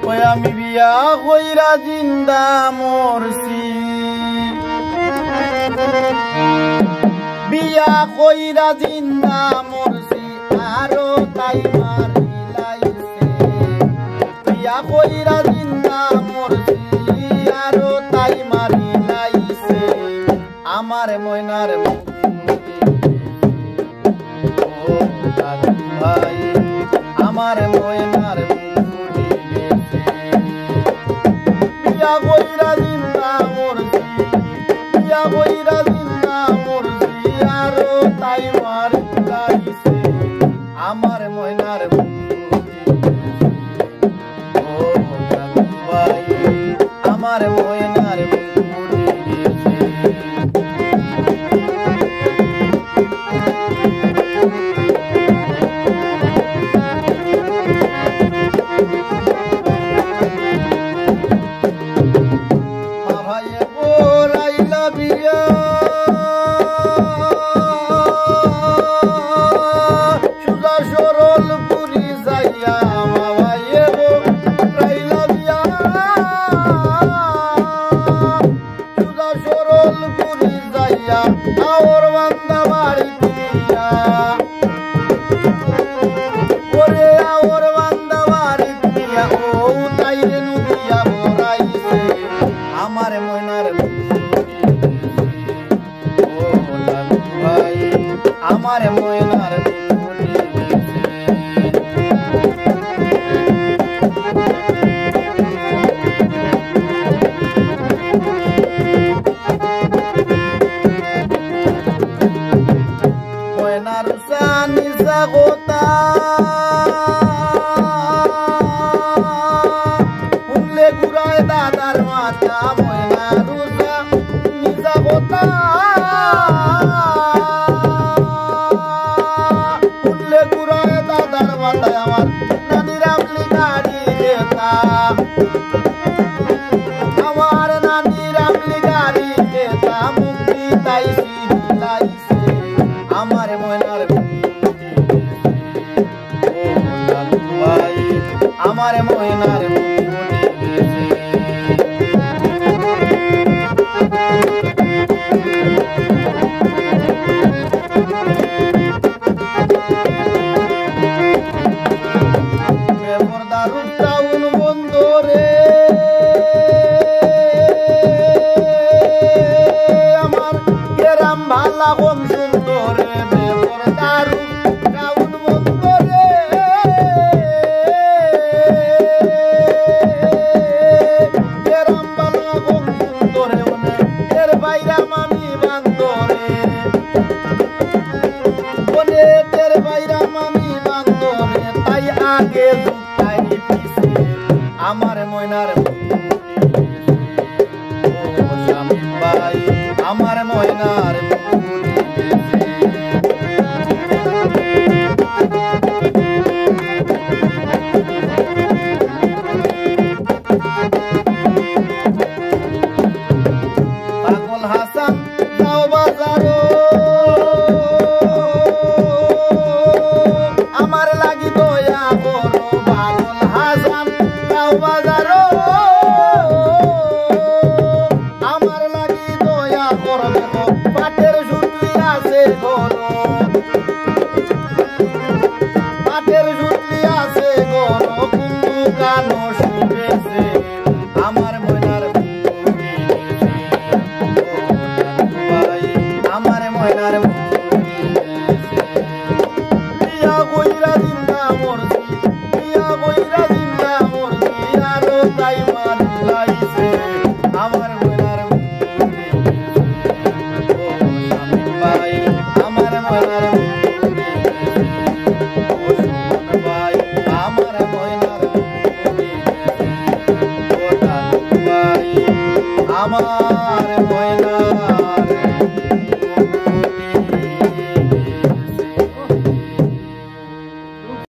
ওই আমি বিয়া কইরা জিন্দা মরছি, বিয়া কইরা জিন্দা মরছি, আরো তাই মারিলাইছে। বিয়া কইরা জিন্দা মরছি, আরো তাই মারিলাইছে। আমার ময়নার ভাই, আমার ময়নার বিয়া কইরা জিন্দা মরছি, বিয়া কইরা জিন্দা মরছি, আরো তাই মারিলাইছে। আমার ময়নার ভাই, আমার ময়নার और बंदा बारी पिया, ओरे और बंदा बारी पिया, ओ ताइरे नुबिया बोराइसे। हमारे मोइनार ओ भाई, हमारे मोइनार নিসা গোতা উনলে গুড়ায় দাদার মাথা। ময়না রুসা নিসা গোতা উনলে গুড়ায় দাদার মাথায়। আমার নানি রামলি গাড়ি দেতা, আমার নানি রামলি গাড়ি দেতা। মুক্তি তাই লাইছে আমার ময়নার ভাই, আমার ময়নার টাউন বন্দরে আমার গ্রাম ভালা কম সুন্দরে। টাউন বন্দরে গ্রাম ভালা কম সুন্দরে। এর বাইরা মামি বান্দরে, বলে তের বাইরা মামি বান্দরে। তাই আগে তাই পিছে আমার ময়নার স্বামী ভাই, আমার ময়নার পাগল হাসান যাও বাজারো, আমার লাগি দয়া করো। পাগল হাসান যাও বাজারো, আমার লাগি দয়া করো। দেখো পাটের জুটি আছে গরো, পাটের জুটি আছে গরো। কুন্দু কানো শুনেছে আমার ময়নার ভাই, আমার ময়নার বিয়া কইরা জিন্দা মরছি, বিয়া কইরা জিন্দা মরছি, আরো তাই মারিলাইছে। আমার ময়নার ভাই, আমার ময়নার ভাই, আমার ময়নার ভাই, আমার